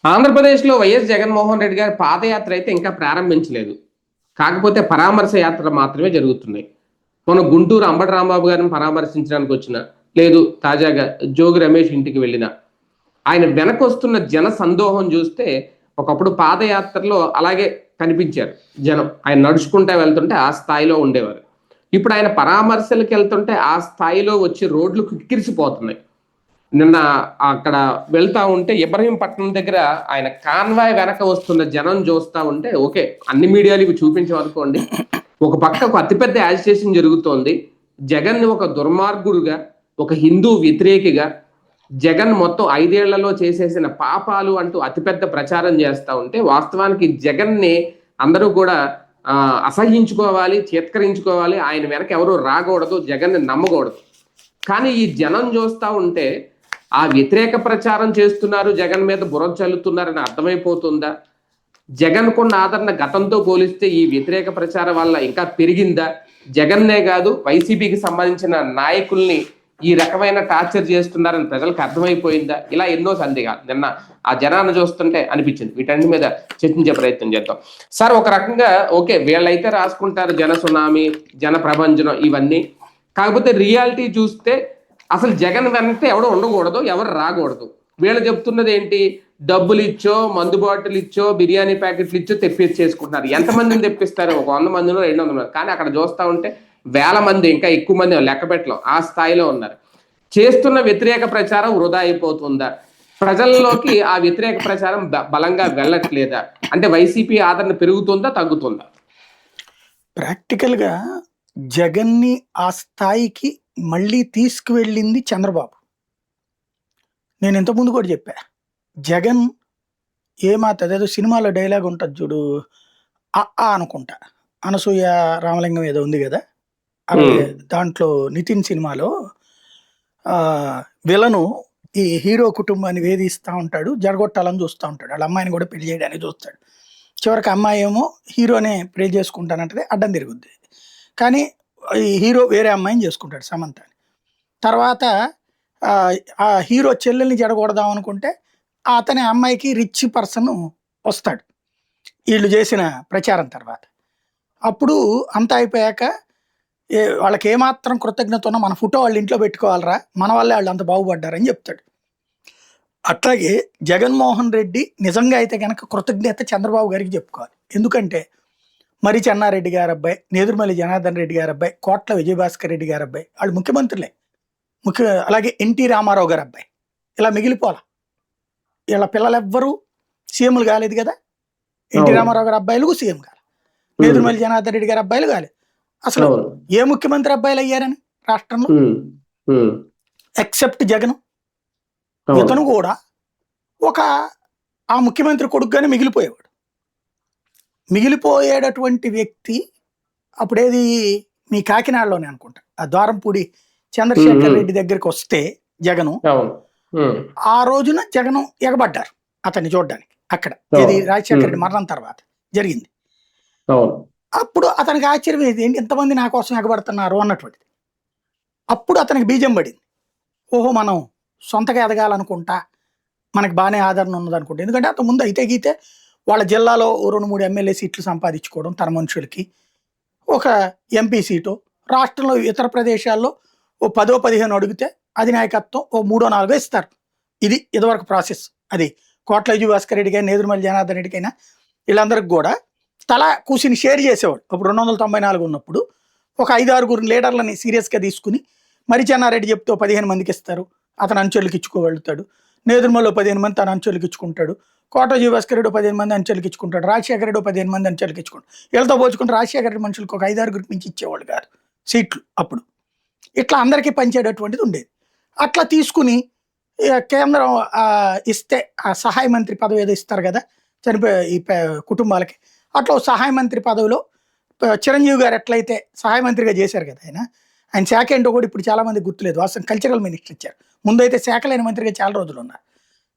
ఆంధ్రప్రదేశ్‌లో వైఎస్ జగన్మోహన్ రెడ్డి గారి పాదయాత్ర అయితే ఇంకా ప్రారంభించలేదు. కాకపోతే పరామర్శ యాత్రలు మాత్రమే జరుగుతున్నాయి. మొన్న గుంటూరు అంబటి రాంబాబు గారిని పరామర్శించడానికొచ్చిన, లేదు తాజాగా జోగి రమేష్ ఇంటికి వెళ్ళిన, ఆయన వెనకొస్తున్న జన సందోహం జూస్తే ఒకప్పుడు పాదయాత్రలో అలాగే కనిపించారు జనం. ఆయన నడుచుకుంటా వెళ్తుంటే ఆ స్థాయిలో ఉండేవారు. ఇప్పుడు ఆయన పరామర్శలకెళ్తుంటే ఆ స్థాయిలో వచ్చి రోడ్లు కిక్కిరిసిపోతున్నాయి. నిన్న అక్కడ వెళ్తా ఉంటే ఇబ్రహీంపట్నం దగ్గర ఆయన కాన్వాయ్ వెనక వస్తున్న జనం చూస్తా ఉంటే ఓకే. అన్ని మీడియాలు ఇవి చూపించమనుకోండి. ఒక పక్క ఒక అతిపెద్ద యాజిటేషన్ జరుగుతోంది. జగన్‌ని ఒక దుర్మార్గుడుగా, ఒక హిందూ వ్యతిరేకిగా, జగన్ మొత్తం 5 ఏళ్లలో చేసేసిన పాపాలు అంటూ అతిపెద్ద ప్రచారం చేస్తా ఉంటే, వాస్తవానికి జగన్‌ని అందరూ కూడా అసహ్యించుకోవాలి, చేత్కరించుకోవాలి. ఆయన వెనక ఎవరు రాకూడదు, జగన్‌ని నమ్మకూడదు. కానీ ఈ జనం చూస్తా ఉంటే ఆ వ్యతిరేక ప్రచారం చేస్తున్నారు, జగన్ మీద బురద చల్లుతున్నారని అర్థమైపోతుందా? జగన్‌కున్న ఆదరణ గతంతో పోలిస్తే ఈ వ్యతిరేక ప్రచారం వల్ల ఇంకా పెరిగిందా? జగన్నే కాదు వైసీపీకి సంబంధించిన నాయకుల్ని ఈ రకమైన టార్చర్ చేస్తున్నారని ప్రజలకు అర్థమైపోయిందా? ఇలా ఎన్నో సందేహాలు నిన్న ఆ జనాన్ని చూస్తుంటే అనిపించింది. వీటన్నిటి మీద చర్చించే ప్రయత్నం చేద్దాం. సార్, ఒక రకంగా ఓకే, వీళ్ళైతే రాసుకుంటారు జన సునామీ, జన ప్రభంజనం ఇవన్నీ. కాకపోతే రియాలిటీ చూస్తే అసలు జగన్ వెంట ఎవడో ఉండకూడదు, ఎవరు రాకూడదు. వీళ్ళు చెప్తున్నది ఏంటి? డబ్బులు ఇచ్చో, మందు బాటిల్ ఇచ్చో, బిర్యానీ ప్యాకెట్లు ఇచ్చో తెప్పించేసుకుంటున్నారు. ఎంతమందిని తెప్పిస్తారు? ఒక 100 మందినో 200 మంది. కానీ అక్కడ చూస్తా ఉంటే వేల మంది, ఇంకా ఎక్కువ మంది లెక్క పెట్టలేం, ఆ స్థాయిలో ఉన్నారు. చేస్తున్న వ్యతిరేక ప్రచారం వృధా అయిపోతుందా? ప్రజల్లోకి ఆ వ్యతిరేక ప్రచారం బలంగా వెళ్ళట్లేదా? అంటే వైసీపీ ఆదరణ పెరుగుతుందా, తగ్గుతుందా? ప్రాక్టికల్‌గా జగన్‌ని ఆ స్థాయికి మళ్ళీ తీసుకువెళ్ళింది చంద్రబాబు. నేను ఇంతకుముందు కూడా చెప్పా. జగన్ అదేదో సినిమాలో డైలాగ్ ఉంటది చూడు. అనుకుంటా. అనసూయ రామలింగం ఏదో ఉంది గదా! అలాగే దాంట్లో 'నితిన్' సినిమాలో విలను ఈ హీరో కుటుంబాన్ని వేధిస్తా ఉంటాడు. జడగొట్టాలని చూస్తా ఉంటాడు. వాళ్ళ అమ్మాయిని కూడా పెళ్లి చేయడానికి చూస్తాడు. చివరికి అమ్మాయి ఏమో హీరోనే పెళ్లి చేసుకుంటానంటది. అడ్డం తిరుగుద్ది. కానీ ఈ హీరో వేరే అమ్మాయిని చేసుకుంటాడు, సమంతని. తర్వాత ఆ హీరో చెల్లెల్ని జడగొడదాం అనుకుంటే అతని అమ్మాయికి రిచ్ పర్సన్ వస్తాడు, వీళ్ళు చేసిన ప్రచారం తర్వాత. అప్పుడు అంతా అయిపోయాక వాళ్ళకి ఏమాత్రం కృతజ్ఞత ఉన్నా మన ఫోటో వాళ్ళ ఇంట్లో పెట్టుకోవాలరా, మన వల్లే వాళ్ళు అంత బాగుపడ్డారని చెప్తాడు. అట్లాగే జగన్మోహన్ రెడ్డి నిజంగా అయితే కనుక కృతజ్ఞత చంద్రబాబు గారికి చెప్పుకోవాలి. ఎందుకంటే మరి చెన్నారెడ్డి గారి అబ్బాయి, నేదురుమల్లి జనార్దన్ రెడ్డి గారి అబ్బాయి, కోట్ల విజయభాస్కర్ రెడ్డి గారి అబ్బాయి, వాళ్ళు ముఖ్యమంత్రులే. అలాగే ఎన్టీ రామారావు గారి అబ్బాయి, ఇలా మిగిలిపోలా. వీళ్ళ పిల్లలెవ్వరూ సీఎంలు కాలేదు కదా. ఎన్టీ రామారావు గారి అబ్బాయిలు సీఎం కాలే, నేదురుమల్లి జనార్దన్ రెడ్డి గారి అబ్బాయిలు కాలేదు. అసలు ఏ ముఖ్యమంత్రి అబ్బాయిలు అయ్యారని రాష్ట్రంలో ఎక్సెప్ట్ జగన్. ఇతను కూడా ఒక ఆ ముఖ్యమంత్రి కొడుకుగానే మిగిలిపోయేవాడు. మిగిలిపోయేటటువంటి వ్యక్తి అప్పుడేది మీ కాకినాడలోనే అనుకుంటా, ఆ ద్వారంపూడి చంద్రశేఖర్ రెడ్డి దగ్గరికి వస్తే జగను, ఆ రోజున జగను ఎగబడ్డారు అతన్ని చూడడానికి. అక్కడ ఏది రాజశేఖర రెడ్డి మరణం తర్వాత జరిగింది. అప్పుడు అతనికి ఆశ్చర్యం ఏంటి, ఎంతమంది నా కోసం ఎగబడుతున్నారు అన్నటువంటిది. అప్పుడు అతనికి బీజం పడింది. ఓహో, మనం సొంతగా ఎదగాలనుకుంటా, మనకి బాగానే ఆదరణ ఉన్నదనుకుంటా. ఎందుకంటే అంత ముందు అయితే గీతే వాళ్ళ జిల్లాలో 2-3 ఎమ్మెల్యే సీట్లు సంపాదించుకోవడం, తన మనుషులకి ఒక ఎంపీ సీటు, రాష్ట్రంలో ఇతర ప్రదేశాల్లో ఓ 10-15 అడిగితే అధినాయకత్వం ఓ 3-4 ఇస్తారు. ఇది ఇదివరకు ప్రాసెస్. అది కోట్ల విజయభాస్కర్ రెడ్డి గారి, నేదురుమల్లి జనార్దన్ రెడ్డికైనా వీళ్ళందరికి కూడా తల కూసిని షేర్ చేసేవాడు. అప్పుడు 294 ఉన్నప్పుడు ఒక 5-6 లీడర్లని సీరియస్గా తీసుకుని, మరి చెన్నారెడ్డి చెప్తే 15 మందికి ఇస్తారు, అతను అంచెలకు ఇచ్చుకోగలుగుతాడు. నేదురుమల్లో 15 మంది తన అంచెలకు ఇచ్చుకుంటాడు. కోట విజయభాస్కర్ రెడ్డి 15 మంది అంచెలకు ఇచ్చుకుంటాడు. రాజశేఖర రెడ్డి 15 మంది అంచెలకు ఇచ్చుకుంటాడు. వీళ్ళతో పోల్చుకుంటే రాజశేఖర రెడ్డి మనుషులకు ఒక 5-6 మించి ఇచ్చేవాళ్ళు కాదు సీట్లు అప్పుడు. ఇట్లా అందరికీ పంచేటటువంటిది ఉండేది. అట్లా తీసుకుని కేంద్రం ఇస్తే ఆ సహాయ మంత్రి పదవి ఏదో ఇస్తారు కదా చనిపోయే ఈ కుటుంబాలకి, అట్లా సహాయ మంత్రి పదవిలో చిరంజీవి గారు ఎట్లయితే సహాయ మంత్రిగా చేశారు కదా, ఆయన శాఖ ఏంటో కూడా ఇప్పుడు చాలా మంది గుర్తులేదు. వాస్తవం కల్చరల్ మినిస్టర్ ఇచ్చారు. ముందైతే శాఖ లేని మంత్రిగా చాలా రోజులు ఉన్నారు.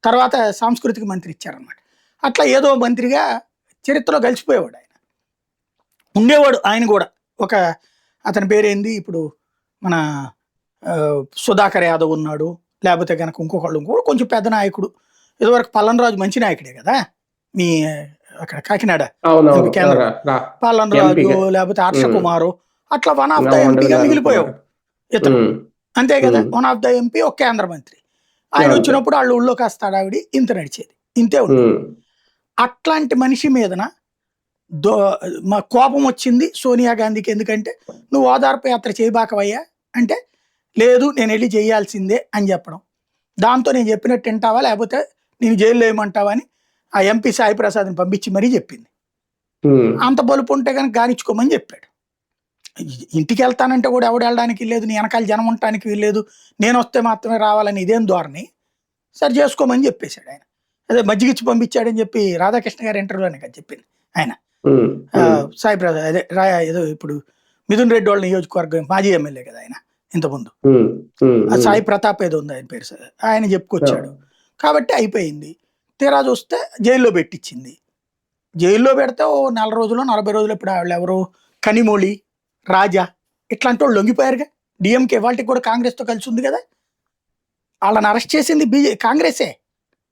తర్వాత సాంస్కృతిక మంత్రి ఇచ్చారనమాట. అట్లా ఏదో మంత్రిగా చరిత్రలో కలిసిపోయేవాడు ఆయన. ఉండేవాడు ఆయన కూడా. ఒక అతని పేరేంది ఇప్పుడు మన సుధాకర్ యాదవ్ ఉన్నాడు, లేకపోతే కనుక ఇంకొకళ్ళు కొంచెం పెద్ద నాయకుడు ఇదివరకు పల్లనరాజు మంచి నాయకుడే కదా మీ అక్కడ కాకినాడ అవునవును కేంద్రం, పల్లనరాజు ఎంపీగా. లేకపోతే హర్ష కుమారు అట్లా వన్ ఆఫ్ ద అవును, ఎంపీగా ఉండదు మిగిలిపోయావు ఇతను, అంతే కదా. వన్ ఆఫ్ ద ఎంపీ ఒక కేంద్ర మంత్రి, ఆయన అంతే. వచ్చినప్పుడు వాళ్ళు ఊళ్ళో కాస్త హడావిడి ఇంత నడిచేది, ఇంతే ఉంది. అట్లాంటి మనిషి మీదన మా కోపం వచ్చింది సోనియా గాంధీకి. ఎందుకంటే నువ్వు ఓదార్పు యాత్ర చేయబాకవయ్యా అంటే, లేదు నేను వెళ్ళి చేయాల్సిందే అని చెప్పడం. దాంతో నేను చెప్పినట్టు వింటావా లేకపోతే నేను జైల్లో వేయమంటావా అని ఆ ఎంపీ సాయి ప్రసాద్ని పంపించి మరీ చెప్పింది. అంత బలుపు ఉంటే కనుక గానిచ్చుకోమని చెప్పాడు. ఇంటికి వెళ్తానంటే కూడా ఎవడు వెళ్ళడానికి లేదు, నీ వెనకాల జనం ఉండటానికి వీల్లేదు, నేను వస్తే మాత్రమే రావాలని ఇదేం ధోరణి, సరి చేసుకోమని చెప్పేశాడు ఆయన. అదే మజ్జిగిచ్చి పంపించాడని చెప్పి రాధాకృష్ణ గారి ఇంటర్వ్యూలోనే కదా చెప్పింది ఆయన. సాయి ప్రసాద్ అదే ఏదో ఇప్పుడు మిథున్ రెడ్డి వాళ్ళ నియోజకవర్గం మాజీ ఎమ్మెల్యే కదా ఆయన ఇంతకుముందు, సాయి ప్రతాప్ ఏదో ఉంది ఆయన పేరు, ఆయన చెప్పుకొచ్చాడు. కాబట్టి అయిపోయింది. తీరా చూస్తే జైల్లో పెట్టించింది. జైల్లో పెడితే ఓ 4 రోజులు 40 రోజులు ఇప్పుడు వాళ్ళు ఎవరు కనిమొళి రాజా ఇట్లాంటి వాళ్ళు లొంగిపోయారుగా. డిఎంకే వాళ్ళకి కూడా కాంగ్రెస్తో కలిసి ఉంది కదా, వాళ్ళని అరెస్ట్ చేసింది కాంగ్రెసే.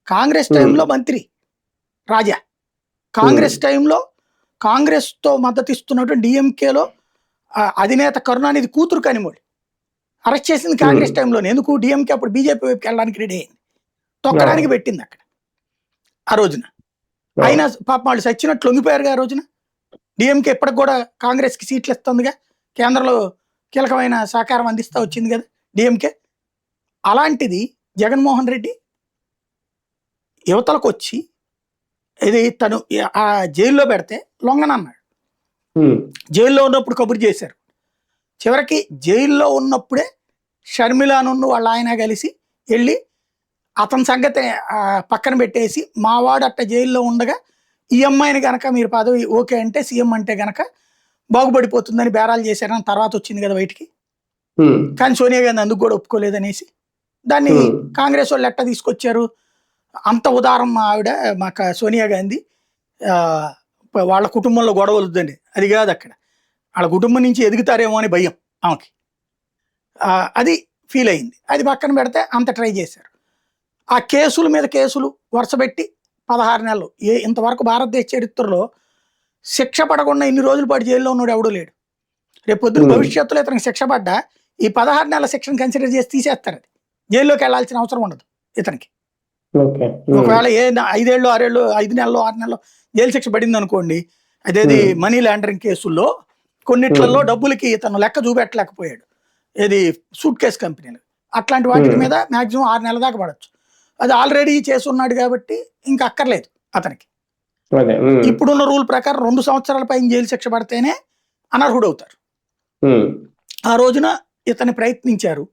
కాంగ్రెస్ టైంలో మంత్రి రాజా, కాంగ్రెస్ టైంలో కాంగ్రెస్తో మద్దతు ఇస్తున్నటువంటి డిఎంకేలో అధినేత కరుణానిధి కూతురు కనిమొళి అరెస్ట్ చేసింది కాంగ్రెస్ టైంలోనే. ఎందుకు డిఎంకే అప్పుడు బీజేపీ వైపుకి వెళ్ళడానికి రెడీ అయింది, తొక్కడానికి పెట్టింది అక్కడ ఆ రోజున. అయినా పాపం వాళ్ళు సచ్చినట్లు లొంగిపోయారుగా ఆ రోజున. డిఎంకే ఇప్పటికి కూడా కాంగ్రెస్కి సీట్లు ఇస్తుందిగా, కేంద్రంలో కీలకమైన సహకారం అందిస్తూ వచ్చింది కదా డిఎంకే. అలాంటిది జగన్మోహన్ రెడ్డి యువతలకు వచ్చి ఇది తను ఆ జైల్లో పెడితే లొంగనన్నాడు. జైల్లో ఉన్నప్పుడు కబురు చేశారు. చివరికి జైల్లో ఉన్నప్పుడే షర్మిలాను వాళ్ళ ఆయన కలిసి వెళ్ళి అతని సంగతి పక్కన పెట్టేసి, మావాడు అట్ట జైల్లో ఉండగా ఈ అమ్మాయిని గనక మీరు పదవి ఓకే అంటే సీఎం అంటే గనక బాగుపడిపోతుందని బేరాలు చేశారని తర్వాత వచ్చింది కదా బయటికి. కానీ సోనియా గాంధీ అందుకు కూడా ఒప్పుకోలేదనేసి దాన్ని కాంగ్రెస్ వాళ్ళు ఎట్ట తీసుకొచ్చారు. అంత ఉదారం ఆవిడ మాకు సోనియా గాంధీ, వాళ్ళ కుటుంబంలో గొడవలు వద్దండి అది కాదు, అక్కడ వాళ్ళ కుటుంబం నుంచి ఎదుగుతారేమో అని భయం ఆమెకి, అది ఫీల్ అయింది. అది పక్కన పెడితే అంత ట్రై చేశారు. ఆ కేసుల మీద కేసులు వరుసపెట్టి 16 నెలలు, ఇంతవరకు భారతదేశ చరిత్రలో శిక్ష పడకుండా ఇన్ని రోజుల పాటు జైల్లో ఉన్నాడు ఎవడూ లేడు. రేపు పొద్దున భవిష్యత్తులో ఇతనికి శిక్ష పడ్డా ఈ 16 నెలల శిక్షను కన్సిడర్ చేసి తీసేస్తారు, అది జైల్లోకి వెళ్లాల్సిన అవసరం ఉండదు ఇతనికి. ఒకవేళ 5 ఏళ్ళు 6 ఏళ్ళు 5 నెలలు 6 నెలలు జైలు శిక్ష పడింది అనుకోండి, అదేది మనీ లాండరింగ్ కేసుల్లో కొన్నిట్లలో డబ్బులకి ఇతను లెక్క చూపెట్టలేకపోయాడు, ఏది సూట్ కేసు కంపెనీలు, అట్లాంటి వాటి మీద మాక్సిమం 6 నెలల దాకా పడవచ్చు. అది ఆల్రెడీ చేసి ఉన్నాడు కాబట్టి ఇంకా అక్కర్లేదు అతనికి. ఇప్పుడున్న రూల్ ప్రకారం 2 సంవత్సరాల పైన జైలు శిక్ష పడితేనే అనర్హుడు అవుతారు. ఆ రోజున ఇతన్ని ప్రయత్నించారు,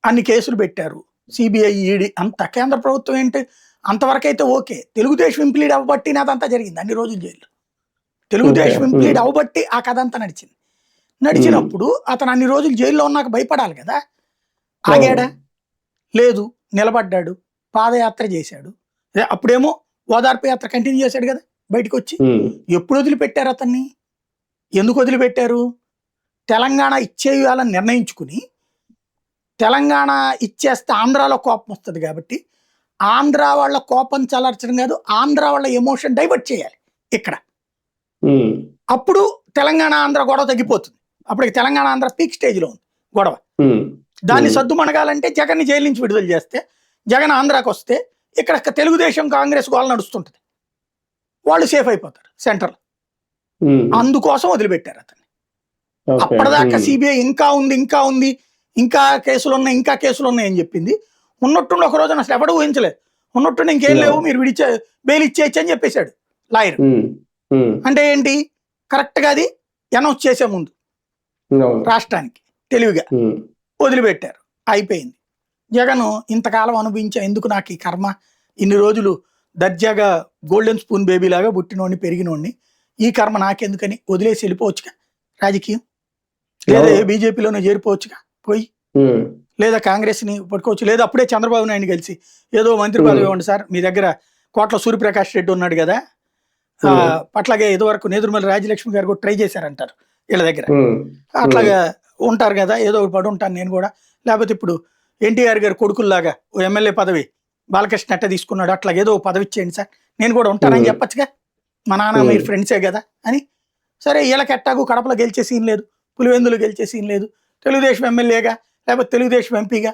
అన్ని కేసులు పెట్టారు, సిబిఐ ఈడీ అంత, కేంద్ర ప్రభుత్వం ఏంటి అంతవరకు అయితే ఓకే. తెలుగుదేశం ఇంప్లీడ్ అవ్వబట్టి అదంతా జరిగింది అన్ని రోజులు జైల్లో. తెలుగుదేశం ఇంప్లీడ్ అవ్వబట్టి ఆ కథ అంతా నడిచింది. నడిచినప్పుడు అతను అన్ని రోజులు జైల్లో ఉన్నాక భయపడాలి కదా. ఆగాడా? లేదు, నిలబడ్డాడు, పాదయాత్ర చేశాడు. అప్పుడేమో ఓదార్పు యాత్ర కంటిన్యూ చేశాడు కదా బయటకు వచ్చి. ఎప్పుడు వదిలిపెట్టారు అతన్ని? ఎందుకు వదిలిపెట్టారు? తెలంగాణ ఇచ్చేయాలని నిర్ణయించుకుని, తెలంగాణ ఇచ్చేస్తే ఆంధ్రాలో కోపం వస్తుంది కాబట్టి ఆంధ్ర వాళ్ళ కోపం చల్లార్చడం కాదు, ఆంధ్ర వాళ్ళ ఎమోషన్ డైవర్ట్ చేయాలి ఇక్కడ. అప్పుడు తెలంగాణ ఆంధ్ర గొడవ తగ్గిపోతుంది. అప్పటికి తెలంగాణ ఆంధ్ర పీక్ స్టేజ్లో ఉంది గొడవ. దాన్ని సద్దుమణగాలంటే జగన్ని జైలు నుంచి విడుదల చేస్తే, జగన్ ఆంధ్రాకి వస్తే ఇక్కడ తెలుగుదేశం కాంగ్రెస్ గోల నడుస్తుంటది, వాళ్ళు సేఫ్ అయిపోతారు సెంట్రల్. అందుకోసం వదిలిపెట్టారు అతన్ని. అప్పటిదాకా సిబిఐ ఇంకా ఉంది ఇంకా కేసులు ఉన్నాయని చెప్పింది. ఉన్నట్టుండి ఒక రోజున అసలు ఎవడు ఊహించలేదు, ఉన్నట్టుండి ఇంకేం లేవు మీరు బెయిల్ ఇచ్చేయచ్చు అని చెప్పేశాడు లాయర్. అంటే ఏంటి, కరెక్ట్ గా అది అనౌన్స్ చేసే ముందు రాష్ట్రానికి తెలివిగా వదిలిపెట్టారు, అయిపోయింది. జగన్ ఇంతకాలం అనుభవించా, ఎందుకు నాకు ఈ కర్మ, ఇన్ని రోజులు దర్జాగా గోల్డెన్ స్పూన్ బేబీ లాగా పుట్టినోడిని పెరిగినోడిని, ఈ కర్మ నాకెందుకని వదిలేసి వెళ్ళిపోవచ్చుగా రాజకీయం, లేదా బీజేపీలోనే చేరిపోవచ్చుగా పోయి, లేదా కాంగ్రెస్ ని పట్టుకోవచ్చు, లేదా అప్పుడే చంద్రబాబు నాయుడు కలిసి ఏదో మంత్రి పదవి ఇవ్వండి సార్, మీ దగ్గర కోట్ల సూర్యప్రకాష్ రెడ్డి ఉన్నాడు కదా, అట్లాగే ఇదివరకు నేదురుమల్లి రాజలక్ష్మి గారు కూడా ట్రై చేశారంటారు వీళ్ళ దగ్గర, అట్లాగా ఉంటారు కదా, ఏదో పడి ఉంటాను నేను కూడా, లేకపోతే ఇప్పుడు ఎన్టీఆర్ గారు కొడుకుల్లాగా ఓ ఎమ్మెల్యే పదవి బాలకృష్ణ ఎట్ట తీసుకున్నాడు అట్లా ఏదో పదవి ఇచ్చేయండి సార్, నేను కూడా ఉంటానని చెప్పొచ్చుగా, మా నాన్న మీరు ఫ్రెండ్సే కదా అని. సరే వీళ్ళకి ఎట్టాగు కడపలో గెలిచే సీన్ లేదు, పులివెందులు గెలిచే సీన్ లేదు, తెలుగుదేశం ఎమ్మెల్యేగా లేకపోతే తెలుగుదేశం ఎంపీగా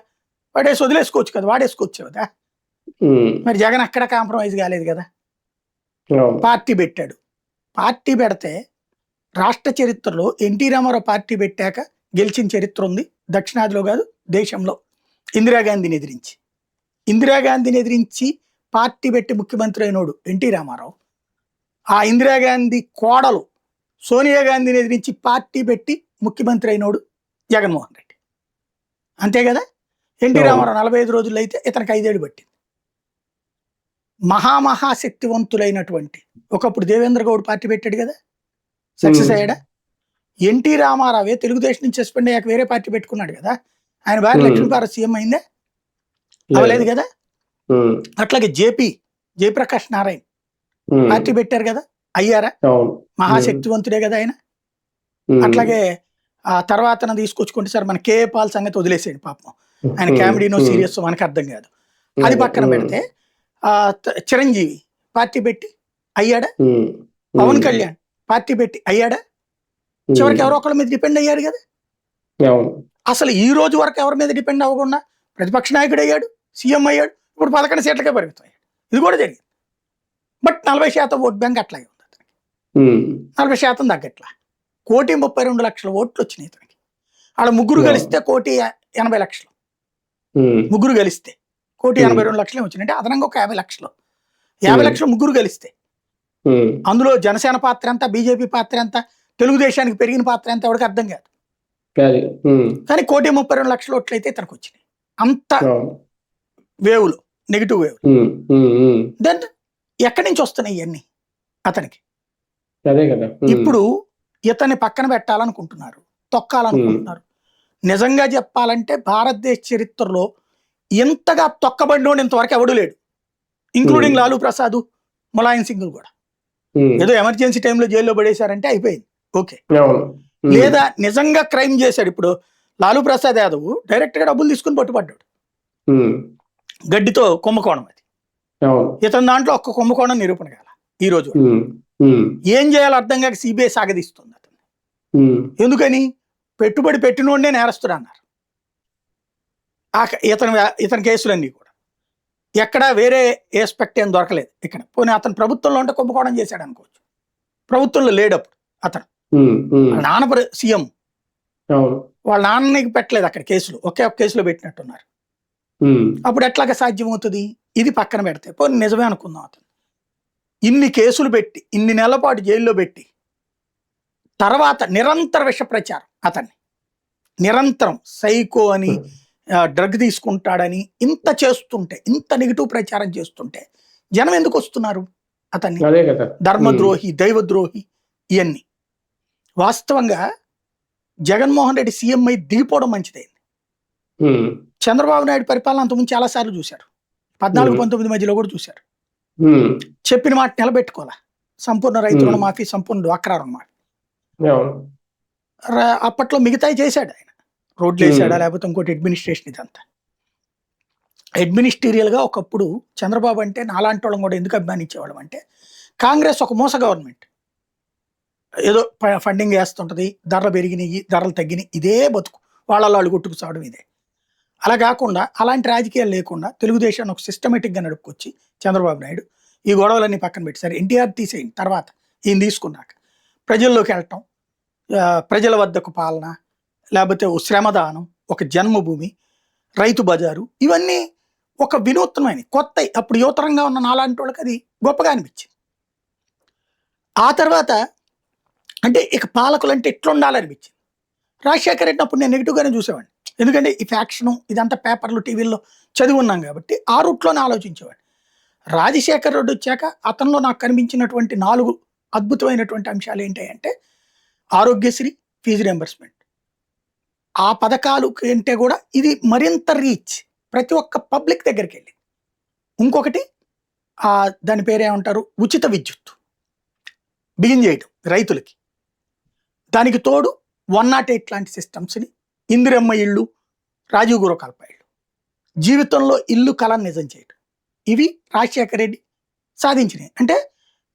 వాడేసి వదిలేసుకోవచ్చు కదా, వాడేసుకోవచ్చు కదా. మరి జగన్ అక్కడ కాంప్రమైజ్ కాలేదు కదా, పార్టీ పెట్టాడు. పార్టీ పెడితే రాష్ట్ర చరిత్రలో ఎన్టీ రామారావు పార్టీ పెట్టాక గెలిచిన చరిత్ర ఉంది, దక్షిణాదిలో కాదు దేశంలో. ఇందిరాగాంధీని ఎదిరించి, ఇందిరాగాంధీని ఎదిరించి పార్టీ పెట్టి ముఖ్యమంత్రి అయినోడు ఎన్టీ రామారావు. ఆ ఇందిరాగాంధీ కోడలు సోనియా గాంధీని ఎదిరించి పార్టీ పెట్టి ముఖ్యమంత్రి అయినోడు జగన్మోహన్ రెడ్డి. అంతే కదా. ఎన్టీ రామారావు 45 రోజుల్లో అయితే ఇతనికి 5 ఏళ్ళు పట్టింది. మహాశక్తివంతులైనటువంటి ఒకప్పుడు దేవేంద్ర గౌడ్ పార్టీ పెట్టాడు కదా, సక్సెస్ అయ్యాడా? ఎన్టీ రామారావే తెలుగుదేశం నుంచి సస్పెండ్ అయ్యాక వేరే పార్టీ పెట్టుకున్నాడు కదా, ఆయన భార్య లక్ష్మీపార్వతి సీఎం అయిందే, అవలేదు కదా. అట్లాగే జయప్రకాష్ నారాయణ పార్టీ పెట్టారు కదా, అయ్యారా? మహాశక్తివంతుడే కదా ఆయన. అట్లాగే ఆ తర్వాత తీసుకొచ్చుకుంటే సార్ మన కేఏ పాల్ సంగతి వదిలేసేయండి, పాపం ఆయన కామెడీనో సీరియస్ మనకు అర్థం కాదు. అది పక్కన పెడితే చిరంజీవి పార్టీ పెట్టి అయ్యాడా? పవన్ కళ్యాణ్ పార్టీ పెట్టి అయ్యాడా? చివరికి ఎవరో ఒకళ్ళ మీద డిపెండ్ అయ్యాడు కదా. అసలు ఈ రోజు వరకు ఎవరి మీద డిపెండ్ అవ్వకుండా ప్రతిపక్ష నాయకుడు అయ్యాడు, సీఎం అయ్యాడు, ఇప్పుడు 11 సీట్లకే పరిమితం అయ్యాడు. ఇది కూడా జరిగింది. బట్ 40% ఓట్ బ్యాంక్ అట్లాగే ఉంది అతనికి, 40% తగ్గట్లా. 1,32,00,000 ఓట్లు వచ్చినాయి ఇతనికి. ఆడ ముగ్గురు కలిస్తే 1,80,00,000, ముగ్గురు కలిస్తే 1,82,00,000 వచ్చినాయి. అంటే అదనంగా ఒక 50 లక్షలు ముగ్గురు కలిస్తే. అందులో జనసేన పాత్ర ఎంత, బీజేపీ పాత్ర ఎంత, తెలుగుదేశానికి పెరిగిన పాత్ర ఎంత ఎవరికి అర్థం కాదు. కానీ 1,32,00,000 ఓట్లు అయితే ఇతనికి వచ్చినాయి. అంత వేవులు, నెగిటివ్ వేవులు. దెన్ ఎక్కడి నుంచి వస్తున్నాయి ఇవన్నీ అతనికి? ఇప్పుడు ఇతన్ని పక్కన పెట్టాలనుకుంటున్నారు, తొక్కాలనుకుంటున్నారు. నిజంగా చెప్పాలంటే భారతదేశ చరిత్రలో ఇంతగా తొక్కబడినోడు ఇంతవరకు ఎవడు లేడు, ఇంక్లూడింగ్ లాలూ ప్రసాద్, ములాయం సింగ్ కూడా. ఏదో ఎమర్జెన్సీ టైంలో జైల్లో పడేశారంటే అయిపోయింది, ఓకే. లేదా నిజంగా క్రైమ్ చేశాడు. ఇప్పుడు లాలూ ప్రసాద్ యాదవ్ డైరెక్ట్ గా డబ్బులు తీసుకుని పట్టుబడ్డాడు, గడ్డితో కుంభకోణం. అది ఇతని దాంట్లో ఒక్క కుంభకోణం నిరూపణ కాల. ఈ రోజు ఏం చేయాలో అర్థం కాక సిబిఐ సాగదీస్తుంది అతన్ని. ఎందుకని? పెట్టుబడి పెట్టినోడే నేరస్తుడు అన్నారు. ఇతని కేసులన్నీ కూడా ఎక్కడ వేరే ఏస్పెక్ట్ ఏం దొరకలేదు ఇక్కడ. పోనీ అతను ప్రభుత్వంలో ఉంటే కుంభకోణం చేశాడు అనుకోవచ్చు, ప్రభుత్వంలో లేడప్పుడు అతను. వాళ్ళ నాన్న సీఎం, వాళ్ళ నాన్నకి పెట్టలేదు అక్కడ కేసులు, ఒకే ఒక కేసులో పెట్టినట్టున్నారు. అప్పుడు ఎట్లాగా సాధ్యం అవుతుంది? ఇది పక్కన పెడితే పోనీ నిజమే అనుకుందాం, అతను ఇన్ని కేసులు పెట్టి ఇన్ని నెలల పాటు జైల్లో పెట్టి తర్వాత నిరంతర విష ప్రచారం, అతన్ని నిరంతరం సైకో అని, డ్రగ్ తీసుకుంటాడని ఇంత చేస్తుంటే, ఇంత నెగిటివ్ ప్రచారం చేస్తుంటే జనం ఎందుకు వస్తున్నారు అతన్ని? ధర్మద్రోహి, దైవద్రోహి ఇవన్నీ. వాస్తవంగా జగన్మోహన్ రెడ్డి సీఎం అయి దిగిపోవడం మంచిదైంది. చంద్రబాబు నాయుడు పరిపాలన అంతకుముందు చాలా సార్లు చూశారు, 14-19 మధ్యలో కూడా చూశారు. చెప్పిన మాట నిలబెట్టుకోవాలా. సంపూర్ణ రైతు రుణమాఫీ, సంపూర్ణ డ్వాక్రా రుణమాఫీ. అప్పట్లో మిగతాయి చేశాడు ఆయన, రోడ్లు వేసాడా లేకపోతే ఇంకోటి అడ్మినిస్ట్రేషన్. ఇదంతా అడ్మినిస్ట్రీరియల్ గా ఒకప్పుడు చంద్రబాబు అంటే నాలాంటి వాళ్ళం కూడా ఎందుకు అభిమానించేవాళ్ళం అంటే, కాంగ్రెస్ ఒక మోస గవర్నమెంట్, ఏదో ఫండింగ్ వేస్తుంటది, ధరలు పెరిగినాయి, ధరలు తగ్గినాయి, ఇదే బతుకు, వాళ్ళు కొట్టుకు సావడం ఇదే. అలా కాకుండా అలాంటి రాజకీయాలు లేకుండా తెలుగుదేశాన్ని ఒక సిస్టమేటిక్గా నడుపుకొచ్చి చంద్రబాబు నాయుడు ఈ గొడవలన్నీ పక్కన పెట్టారు. ఎన్టీఆర్ తీసేయండి, తర్వాత ఈయన తీసుకున్నాక ప్రజల్లోకి వెళ్ళటం, ప్రజల వద్దకు పాలన, లేకపోతే ఓ శ్రమదానం, ఒక జన్మభూమి, రైతు బజారు, ఇవన్నీ ఒక వినూత్నమైన కొత్త, అప్పుడు యువతరంగా ఉన్న నాలాంటి వాళ్ళకి అది గొప్పగా అనిపించింది. ఆ తర్వాత అంటే ఇక పాలకులు అంటే ఎట్లా ఉండాలనిపించింది. రాజశేఖర రెడ్డి అప్పుడు నేను నెగిటివ్గానే చూసేవాడిని, ఎందుకంటే ఈ ఫ్యాక్షను ఇదంతా పేపర్లు టీవీల్లో చదివి ఉన్నాం కాబట్టి ఆ రూట్లోనే ఆలోచించేవాడిని. రాజశేఖర రెడ్డి వచ్చాక అతనిలో నాకు కనిపించినటువంటి 4 అద్భుతమైనటువంటి అంశాలు ఏంటంటే, ఆరోగ్యశ్రీ, ఫీజు రియంబర్స్మెంట్, ఆ పథకాలు కంటే కూడా ఇది మరింత రీచ్, ప్రతి ఒక్క పబ్లిక్ దగ్గరికి వెళ్ళింది. ఇంకొకటి దాని పేరేమంటారు, ఉచిత విద్యుత్ బిగిన్ చేయడం రైతులకి. దానికి తోడు 108 లాంటి సిస్టమ్స్ని, ఇందిరమ్మ ఇళ్ళు, రాజీవ్ గృహకల్ప ఇళ్ళు, జీవితంలో ఇల్లు కళను నిజం చేయడం. ఇవి రాజశేఖర రెడ్డి సాధించినాయి. అంటే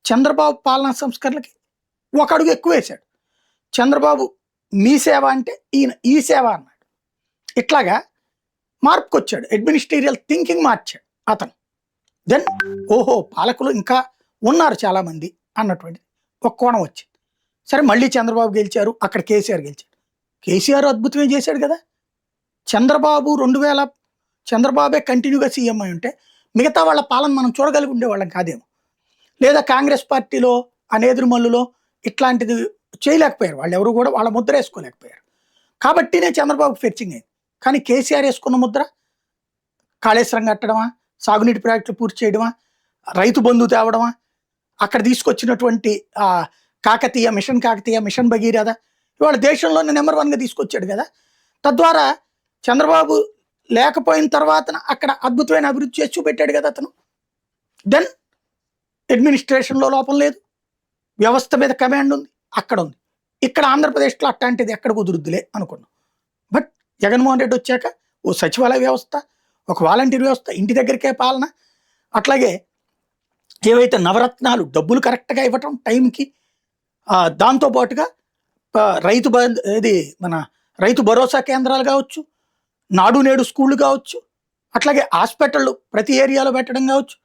చంద్రబాబు పాలనా సంస్కరణలకి ఒక అడుగు ఎక్కువ వేశాడు. చంద్రబాబు మీ సేవ అంటే ఈయన ఈ సేవ అన్నాడు. ఇట్లాగా మార్పుకొచ్చాడు, అడ్మినిస్ట్రేరియల్ థింకింగ్ మార్చాడు అతను. దెన్ ఓహో పాలకులు ఇంకా ఉన్నారు చాలామంది అన్నటువంటి ఒక కోణం వచ్చింది. సరే మళ్ళీ చంద్రబాబు గెలిచారు, అక్కడ కేసీఆర్ గెలిచాడు. కేసీఆర్ అద్భుతమే చేశాడు కదా. చంద్రబాబు 2000 చంద్రబాబే కంటిన్యూగా సీఎం అయి ఉంటే మిగతా వాళ్ళ పాలన మనం చూడగలిగి ఉండేవాళ్ళం కాదేమో. లేదా కాంగ్రెస్ పార్టీలో అనేదురుమల్లులో ఇట్లాంటిది చేయలేకపోయారు, వాళ్ళు ఎవరు కూడా వాళ్ళ ముద్ర వేసుకోలేకపోయారు. కాబట్టినే చంద్రబాబు ఫెర్చింగ్ అయింది. కానీ కేసీఆర్ వేసుకున్న ముద్ర కాళేశ్వరం కట్టడమా, సాగునీటి ప్రాజెక్టులు పూర్తి చేయడమా, రైతు బంధు తేవడమా, అక్కడ తీసుకొచ్చినటువంటి కాకతీయ మిషన్ భగీరథ ఇవాళ దేశంలోనే నెంబర్ 1గా తీసుకొచ్చాడు కదా. తద్వారా చంద్రబాబు లేకపోయిన తర్వాత అక్కడ అద్భుతమైన అభివృద్ధి చేసి చూపెట్టాడు కదా అతను. దెన్ అడ్మినిస్ట్రేషన్లో లోపం లేదు, వ్యవస్థ మీద కమాండ్ ఉంది, అక్కడ ఉంది. ఇక్కడ ఆంధ్రప్రదేశ్లో అట్లాంటిది ఎక్కడ కుదురుద్దులే అనుకున్నాం. బట్ జగన్మోహన్ రెడ్డి వచ్చాక ఓ సచివాలయ వ్యవస్థ, ఒక వాలంటీర్ వ్యవస్థ, ఇంటి దగ్గరికే పాలన, అట్లాగే ఏవైతే నవరత్నాలు డబ్బులు కరెక్ట్గా ఇవ్వటం టైంకి, దాంతోపాటుగా మన రైతు భరోసా కేంద్రాలు కావచ్చు, నాడు నేడు స్కూళ్ళు కావచ్చు, అట్లాగే హాస్పిటళ్ళు ప్రతి ఏరియాలో పెట్టడం కావచ్చు,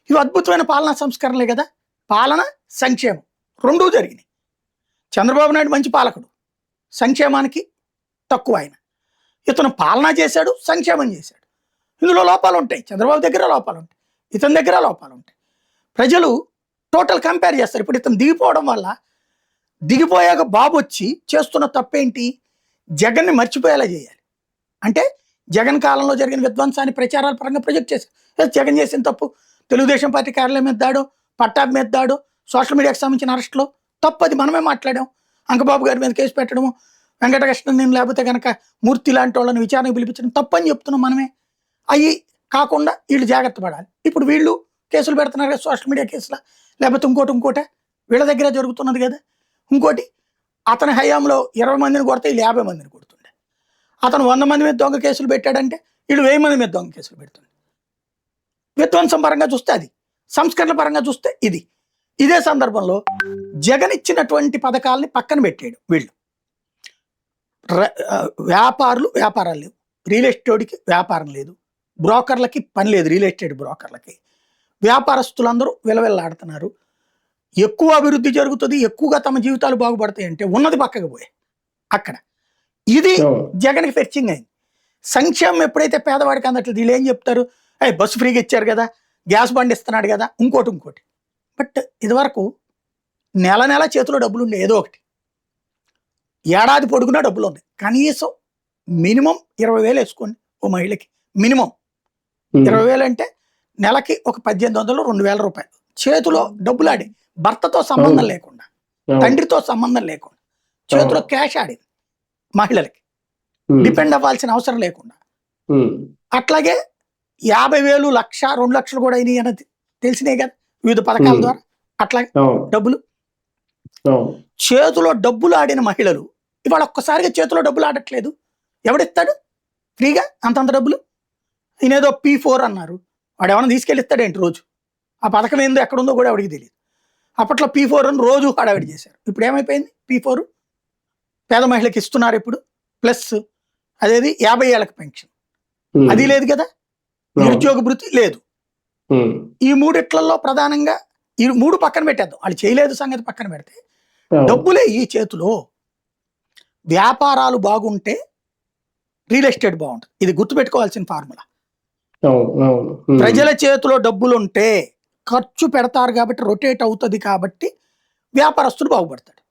ఇవి అద్భుతమైన పాలనా సంస్కరణలే కదా. పాలన సంక్షేమం రెండూ జరిగినాయి. చంద్రబాబు నాయుడు మంచి పాలకుడు, సంక్షేమానికి తక్కువ ఆయన. ఇతను పాలన చేశాడు, సంక్షేమం చేశాడు. ఇందులో లోపాలు ఉంటాయి, చంద్రబాబు దగ్గర లోపాలు ఉంటాయి, ఇతని దగ్గర లోపాలు ఉంటాయి. ప్రజలు టోటల్ కంపేర్ చేస్తారు. ఇప్పుడు ఇతను దిగిపోవడం వల్ల, దిగిపోయాక బాబు వచ్చి చేస్తున్న తప్పేంటి, జగన్ని మర్చిపోయేలా చేయాలి. అంటే జగన్ కాలంలో జరిగిన విధ్వంసాన్ని ప్రచారాల పరంగా ప్రొజెక్ట్ చేశారు. జగన్ చేసిన తప్పు, తెలుగుదేశం పార్టీ కార్యాలయం మీద దాడో, పట్టాభి మీద దాడో, సోషల్ మీడియాకి సంబంధించిన అరెస్టులో తప్పు, అది మనమే మాట్లాడాం. అంకబాబు గారి మీద కేసు పెట్టడము, వెంకటకృష్ణన్ లేకపోతే కనుక మూర్తి లాంటి వాళ్ళని విచారణకు పిలిపించడం తప్పని చెప్తున్నాం మనమే. అవి కాకుండా వీళ్ళు జాగ్రత్త పడాలి. ఇప్పుడు వీళ్ళు కేసులు పెడుతున్నారు కదా, సోషల్ మీడియా కేసులా, లేకపోతే ఇంకోటి వీళ్ళ దగ్గర జరుగుతున్నది కదా. ఇంకోటి, అతని హయాంలో 20 మందిని కొడితే వీళ్ళు 50 మందిని కొడుతుండే. అతను 100 మంది మీద దొంగ కేసులు పెట్టాడంటే వీళ్ళు 1000 మంది మీద దొంగ కేసులు పెడుతుండే. విధ్వంసం పరంగా చూస్తే అది, సంస్కరణ పరంగా చూస్తే ఇది. ఇదే సందర్భంలో జగన్ ఇచ్చినటువంటి పథకాలని పక్కన పెట్టాడు. వీళ్ళు వ్యాపారాలు లేవు, రియల్ ఎస్టేట్కి వ్యాపారం లేదు, బ్రోకర్లకి పని లేదు, రియల్ ఎస్టేట్ బ్రోకర్లకి. వ్యాపారస్తులందరూ విలవిల్లాడుతున్నారు. ఎక్కువ అభివృద్ధి జరుగుతుంది, ఎక్కువగా తమ జీవితాలు బాగుపడతాయి అంటే ఉన్నది పక్కకు పోయాయి అక్కడ. ఇది జగన్కి ఫెర్చింగ్ అయింది. సంక్షేమం ఎప్పుడైతే పేదవాడికి అందట్లేదు, వీళ్ళు ఏం చెప్తారు, బస్సు ఫ్రీగా ఇచ్చారు కదా, గ్యాస్ బండి ఇస్తున్నాడు కదా, ఇంకోటి. బట్ ఇదివరకు నెల చేతిలో డబ్బులు ఉండే, ఏదో ఒకటి ఏడాది పొడుగునా డబ్బులు ఉన్నాయి. కనీసం మినిమం 20,000 వేసుకోండి ఓ మహిళకి, మినిమం 20,000 అంటే నెలకి ఒక 1,800 2,000 రూపాయలు చేతిలో డబ్బులు ఆడి, భర్తతో సంబంధం లేకుండా, తండ్రితో సంబంధం లేకుండా చేతిలో క్యాష్ ఆడింది మహిళలకి, డిపెండ్ అవ్వాల్సిన అవసరం లేకుండా. అట్లాగే 50,000 1,00,000 2,00,000 కూడా అయినాయి అన్నది తెలిసినాయి కదా వివిధ పథకాల ద్వారా. అట్లాగే డబ్బులు, చేతిలో డబ్బులు ఆడిన మహిళలు ఇవాళ ఒక్కసారిగా చేతిలో డబ్బులు ఆడట్లేదు. ఎవడిస్తాడు ఫ్రీగా అంతంత డబ్బులు? ఈయనేదో P4 అన్నారు, వాడు ఏమైనా తీసుకెళ్ళిస్తాడేంటి రోజు? ఆ పథకం ఏందో ఎక్కడుందో కూడా ఎవడికి తెలియదు. అప్పట్లో P4 అని రోజు హడావిడి చేశారు. ఇప్పుడు ఏమైపోయింది? P4 పేద మహిళకి ఇస్తున్నారు ఇప్పుడు, ప్లస్ అదేది 50 ఏళ్ళకి పెన్షన్, అది లేదు కదా, నిరుద్యోగ భృతి లేదు. ఈ మూడిట్లలో ప్రధానంగా ఈ 3 పక్కన పెట్టేద్దాం, వాళ్ళు చేయలేదు సంగతి పక్కన పెడితే, డబ్బులే ఈ చేతిలో. వ్యాపారాలు బాగుంటే రియల్ ఎస్టేట్ బాగుంటుంది, ఇది గుర్తుపెట్టుకోవాల్సిన ఫార్ములా. ప్రజల చేతిలో డబ్బులు ఉంటే ఖర్చు పెడతారు కాబట్టి రొటేట్ అవుతుంది, కాబట్టి వ్యాపారస్తుడు బాగుపడతాడు.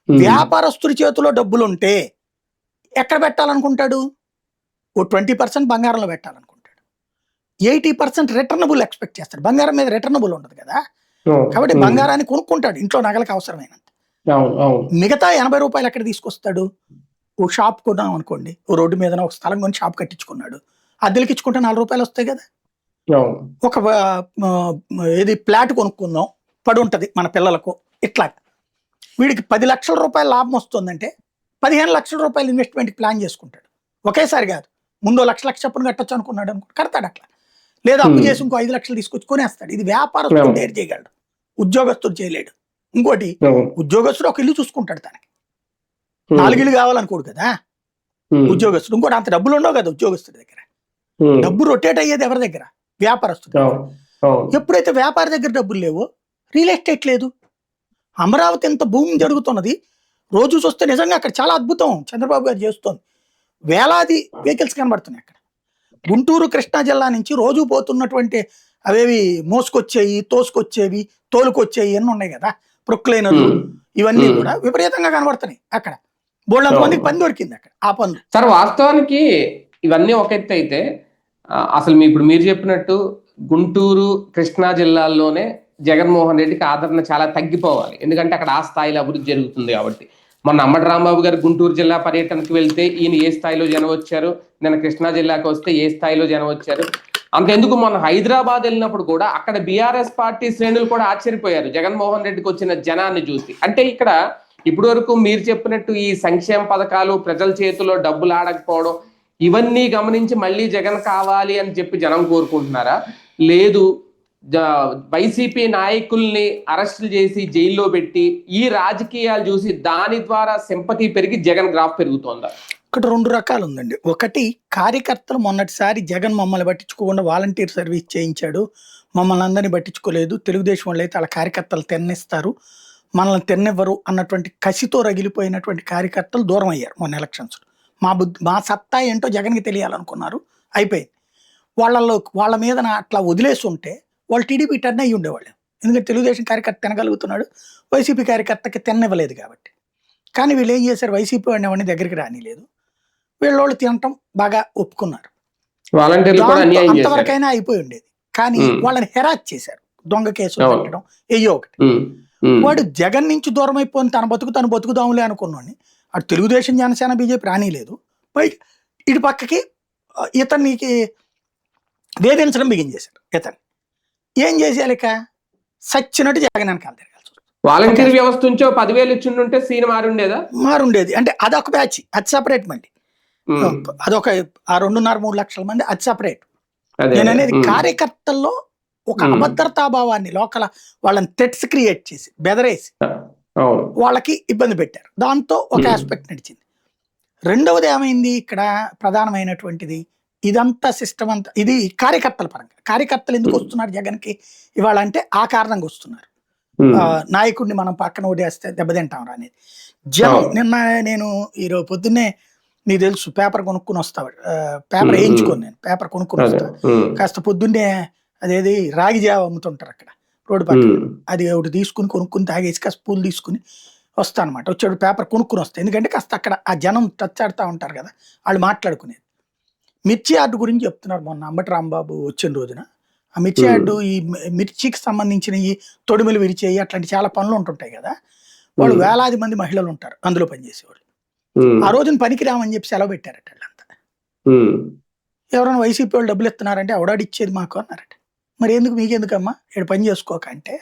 వ్యాపారస్తుడి చేతిలో డబ్బులు ఉంటే ఎక్కడ పెట్టాలనుకుంటాడు? ఓ 20% బంగారంలో పెట్టాలనుకుంటాడు, 80% రిటర్నబుల్ ఎక్స్పెక్ట్ చేస్తాడు. బంగారం మీద రిటర్నబుల్ ఉండదు కదా, కాబట్టి బంగారాన్ని కొనుక్కుంటాడు ఇంట్లో నగలకు అవసరమైనంత. మిగతా 80 రూపాయలు ఎక్కడ తీసుకొస్తాడు? ఓ షాప్ కొన్నాం అనుకోండి, ఓ రోడ్డు మీద ఒక స్థలం కొని షాప్ కట్టించుకున్నాడు, అద్దెలకి ఇచ్చుకుంటే 4 రూపాయలు వస్తాయి కదా. ఒక ఫ్లాట్ కొనుక్కుందాం, పడి ఉంటుంది మన పిల్లలకు, ఇట్లా వీడికి 10 లక్షల రూపాయల లాభం వస్తుందంటే 15 లక్షల రూపాయలు ఇన్వెస్ట్మెంట్కి ప్లాన్ చేసుకుంటాడు. ఒకేసారి కాదు, ముందు 1,00,000 చొప్పున కట్టొచ్చు అనుకున్నాడు అనుకో, కడతాడు అట్లా. లేదా అప్పు చేసి ఇంకో 5 లక్షలు తీసుకొచ్చి కొనేస్తాడు. ఇది వ్యాపారస్తుడు డేర్ చేయగలడు, ఉద్యోగస్తుడు చేయలేడు. ఇంకోటి ఉద్యోగస్తుడు ఒక ఇల్లు చూసుకుంటాడు, తనకి 4 ఇల్లు కావాలనుకోడు కదా ఉద్యోగస్తుడు. ఇంకోటి అంత డబ్బులు ఉండవు కదా ఉద్యోగస్తుడి దగ్గర. డబ్బు రొటేట్ అయ్యేది ఎవరి దగ్గర? వ్యాపారస్తుడు. ఎప్పుడైతే వ్యాపారి దగ్గర డబ్బులు లేవో రియల్ ఎస్టేట్ లేదు. అమరావతి ఎంత భూమి జరుగుతున్నది రోజు చూస్తే నిజంగా అక్కడ చాలా అద్భుతం చంద్రబాబు గారు చేస్తోంది. వేలాది వెహికల్స్ కనబడుతున్నాయి అక్కడ. గుంటూరు కృష్ణా జిల్లా నుంచి రోజు పోతున్నటువంటి అవేవి మోసుకొచ్చేవి, తోసుకొచ్చేవి, తోలుకొచ్చేవి అన్నీ ఉన్నాయి కదా, ప్రొక్లైనర్లు, ఇవన్నీ కూడా విపరీతంగా కనబడుతున్నాయి అక్కడ. బోళ్ళంత మందికి పని దొరికింది అక్కడ ఆ పనులు. సార్ వాస్తవానికి ఇవన్నీ ఒక ఎత్తు అయితే, అసలు ఇప్పుడు మీరు చెప్పినట్టు గుంటూరు కృష్ణా జిల్లాల్లోనే జగన్మోహన్ రెడ్డికి ఆదరణ చాలా తగ్గిపోవాలి. ఎందుకంటే అక్కడ ఆ స్థాయిలో అభివృద్ధి జరుగుతుంది కాబట్టి. మొన్న అంబటి రాంబాబు గారు గుంటూరు జిల్లా పర్యటనకు వెళ్తే ఈయన ఏ స్థాయిలో జనం వచ్చారు, నేను కృష్ణా జిల్లాకు వస్తే ఏ స్థాయిలో జనం వచ్చారు. అంతెందుకు మొన్న హైదరాబాద్ వెళ్ళినప్పుడు కూడా అక్కడ బీఆర్ఎస్ పార్టీ శ్రేణులు కూడా ఆశ్చర్యపోయారు జగన్మోహన్ రెడ్డికి వచ్చిన జనాన్ని చూసి. అంటే ఇక్కడ ఇప్పటి వరకు మీరు చెప్పినట్టు ఈ సంక్షేమ పథకాలు, ప్రజల చేతిలో డబ్బులు ఆడకపోవడం, ఇవన్నీ గమనించి మళ్ళీ జగన్ కావాలి అని చెప్పి జనం కోరుకుంటున్నారా, లేదు వైసీపీ నాయకుల్ని అరెస్టులు చేసి జైల్లో పెట్టి ఈ రాజకీయాలు చూసి దాని ద్వారా సింపతి పెరిగి జగన్ గ్రాఫ్ పెరుగుతోందా? ఇక్కడ 2 రకాలు ఉందండి. ఒకటి, కార్యకర్తలు మొన్నటిసారి జగన్ మమ్మల్ని పట్టించుకోకుండా వాలంటీర్ సర్వీస్ చేయించాడు, మమ్మల్ని అందరినీ పట్టించుకోలేదు, తెలుగుదేశం వాళ్ళు అయితే వాళ్ళ కార్యకర్తలు తెన్నిస్తారు, మనల్ని తెన్నివ్వరు అన్నటువంటి కసితో రగిలిపోయినటువంటి కార్యకర్తలు దూరం అయ్యారు మొన్న ఎలక్షన్స్. మా సత్తా ఏంటో జగన్కి తెలియాలనుకున్నారు, అయిపోయింది. వాళ్ళ మీద అట్లా వదిలేసి ఉంటే వాళ్ళు టీడీపీ టర్న్ అయ్యి ఉండేవాళ్ళు. ఎందుకంటే తెలుగుదేశం కార్యకర్త తినగలుగుతున్నాడు, వైసీపీ కార్యకర్తకి తిననివ్వలేదు కాబట్టి. కానీ వీళ్ళు ఏం చేశారు, వైసీపీ వాడిని దగ్గరికి రానిలేదు, వీళ్ళోళ్ళు తినటం బాగా ఒప్పుకున్నారు. అంతవరకైనా అయిపోయి ఉండేది. కానీ వాళ్ళని హెరాస్ చేశారు, దొంగ కేసులు పెట్టడం ఎయ్యో ఒకటి. వాడు జగన్ నుంచి దూరం అయిపోయి తన బతుకుదాములే అనుకున్నాను. అటు తెలుగుదేశం, జనసేన, బీజేపీ రానిలేదు. ఇటు పక్కకి ఇతనికి వేధించడం బిగించేశారు. ఇతన్ని ఏం చేసేయాలి, ఇక సచ్చినట్టు జగన్ వెనకాల తిరగాల్సి. వాలంటీర్ వ్యవస్థ నుంచో 10,000 ఇచ్చిండుంటే సీన్ మారుండేది. అంటే అదొక బ్యాచ్, అది సపరేట్ మంది. అదొక 2.5-3 లక్షల మంది, అది సపరేట్. నేను అనేది కార్యకర్తల్లో ఒక అభద్రతాభావాన్ని లోకల వాళ్ళని థ్రెట్స్ క్రియేట్ చేసి బెదరేసి వాళ్ళకి ఇబ్బంది పెట్టారు. దాంతో ఒక ఆస్పెక్ట్ నడిచింది. రెండవది ఏమైంది, ఇక్కడ ప్రధానమైనటువంటిది ఇదంతా సిస్టమ్ అంతా ఇది కార్యకర్తల పరంగా. కార్యకర్తలు ఎందుకు వస్తున్నారు జగన్కి ఇవాళ అంటే ఆ కారణంగా వస్తున్నారు. నాయకుడిని మనం పక్కన ఓడేస్తే దెబ్బతింటాం రా అనేది జనం. నిన్న నేను ఈరోజు పొద్దున్నే నీకు తెలుసు పేపర్ కొనుక్కుని వస్తా, పేపర్ వేయించుకొని నేను పేపర్ కొనుక్కుని వస్తా. కాస్త పొద్దున్నే అదేది రాగి జావ అమ్ముతుంటారు అక్కడ రోడ్డు పక్కన, అది ఒకటి కొనుక్కుని తాగేసి కాస్త పూలు తీసుకుని వస్తా అనమాట. వచ్చాడు పేపర్ కొనుక్కుని వస్తాయి. ఎందుకంటే కాస్త అక్కడ ఆ జనం టచ్ ఆడుతూ ఉంటారు కదా, వాళ్ళు మాట్లాడుకునేది. మిర్చి యార్డు గురించి చెప్తున్నారు. మొన్న అంబటి రాంబాబు వచ్చిన రోజున ఆ మిర్చి యార్డు, ఈ మిర్చికి సంబంధించిన ఈ తొడిమిలు విరిచేయి అట్లాంటి చాలా పనులు ఉంటుంటాయి కదా, వాళ్ళు వేలాది మంది మహిళలు ఉంటారు అందులో పనిచేసేవాళ్ళు. ఆ రోజున పనికి రామని చెప్పి సెలవు పెట్టారట వాళ్ళంతా. ఎవరైనా వైసీపీ వాళ్ళు డబ్బులు ఇస్తున్నారంటే ఎవడాడిచ్చేది మాకు అన్నారట. మరి ఎందుకు మీకెందుకమ్మా ఇక్కడ పని చేసుకోక అంటే,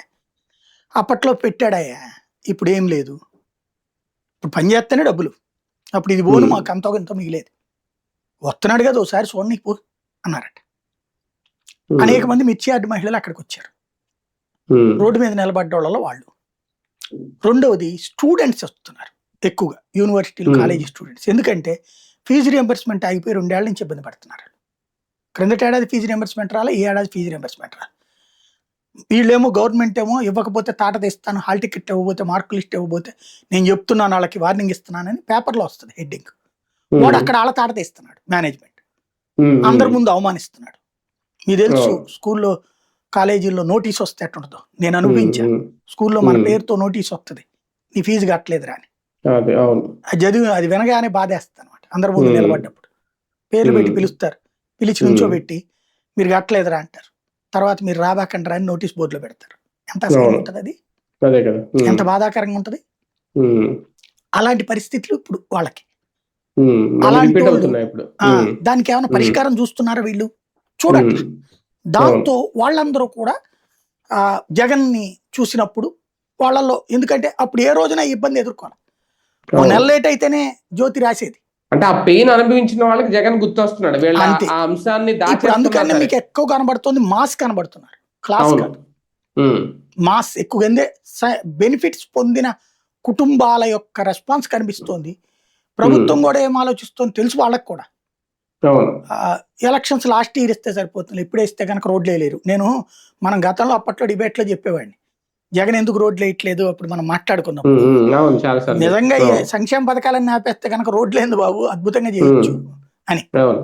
అప్పట్లో పెట్టాడయ్యా, ఇప్పుడు ఏం లేదు, ఇప్పుడు పని చేస్తేనే డబ్బులు, అప్పుడు ఇది పోను మాకు అంతో ఎంతో మిగిలేదు, వస్తున్నాడు కదా ఒకసారి చూడండి పో అన్నారట. అనేక మంది మిర్చి యార్డు మహిళలు అక్కడికి వచ్చారు, రోడ్డు మీద నిలబడ్డ వాళ్ళలో వాళ్ళు. రెండవది స్టూడెంట్స్ వస్తున్నారు ఎక్కువగా, యూనివర్సిటీలు, కాలేజీ స్టూడెంట్స్. ఎందుకంటే ఫీజు రియంబర్స్మెంట్ ఆగిపోయి 2 ఏళ్ల నుంచి ఇబ్బంది పడుతున్నారు. క్రిందటి ఏడాది ఫీజు రియంబర్స్మెంట్ రాలే, ఈ ఏడాది ఫీజు రియంబర్స్మెంట్ రాలే. వీళ్ళేమో గవర్నమెంట్ ఏమో ఇవ్వకపోతే తాట తెస్తాను, హాల్ టికెట్ ఇవ్వబోతే, మార్కు లిస్ట్ ఇవ్వబోతే నేను చెప్తున్నాను వాళ్ళకి వార్నింగ్ ఇస్తున్నానని పేపర్లో వస్తుంది హెడ్డింగ్. వాడు అక్కడ వాళ్ళ తాట తెస్తున్నాడు, మేనేజ్మెంట్ అందరి ముందు అవమానిస్తున్నాడు. మీకు తెలుసు స్కూల్లో కాలేజీల్లో నోటీస్ వస్తే ఎట్టుంటుందో, నేను అనుభవించాను. స్కూల్లో మన పేరుతో నోటీస్ వస్తుంది, నీ ఫీజు కట్టలేదురా అని. అది చదివి అది వినగానే బాధేస్తుంది అనమాట. అందరి ముందు నిలబడ్డప్పుడు పేర్లు పెట్టి పిలుస్తారు, పిలిచి నుంచోబెట్టి మీరు కట్టలేదురా అంటారు. తర్వాత మీరు రాబాకంటారా అని నోటీస్ బోర్డులో పెడతారు. ఎంత అసహ్యం ఉంటుంది అది, ఎంత బాధాకరంగా ఉంటుంది. అలాంటి పరిస్థితులు ఇప్పుడు వాళ్ళకి. అలాంటి దానికి ఏమైనా పరిష్కారం చూస్తున్నారా వీళ్ళు? చూడండి. దాంతో వాళ్ళందరూ కూడా జగన్ ని చూసినప్పుడు వాళ్ళల్లో, ఎందుకంటే అప్పుడు ఏ రోజున ఇబ్బంది ఎదుర్కోవాలి. 1 నెల లేట్ అయితేనే జ్యోతి రాసేది, అంటే ఆ పెయిన్ అనుభవించిన వాళ్ళకి జగన్ గుర్తొస్తున్నాడు. వీళ్ళ అంతే. ఆ అంశాన్ని ఇప్పుడు అందుకని దాచేస్తున్నారు. మీకు ఎక్కువ కనబడుతుంది మాస్ కనబడుతున్నారు, క్లాస్ అవును. కాదు. మాస్ ఎక్కువ బెనిఫిట్స్ పొందిన కుటుంబాల యొక్క రెస్పాన్స్ కనిపిస్తోంది. ప్రభుత్వం కూడా ఏం ఆలోచిస్తుంది తెలుసు వాళ్ళకి కూడా. అవును. ఎలక్షన్స్ లాస్ట్ ఇయర్ ఇస్తే సరిపోతుంది, ఇప్పుడే ఇస్తే కనుక రోడ్లు వేయలేరు. మనం గతంలో అప్పట్లో డిబేట్లో చెప్పేవాడిని, జగన్ ఎందుకు రోడ్లు వేయట్లేదు అప్పుడు మనం మాట్లాడుకున్నాం. అవును, చాలాసార్లు. నిజంగా ఈ సంక్షేమ పథకాలన్నీ ఆపేస్తే కనుక రోడ్లు ఏంది బాబు, అద్భుతంగా చేయొచ్చు అని. అవును.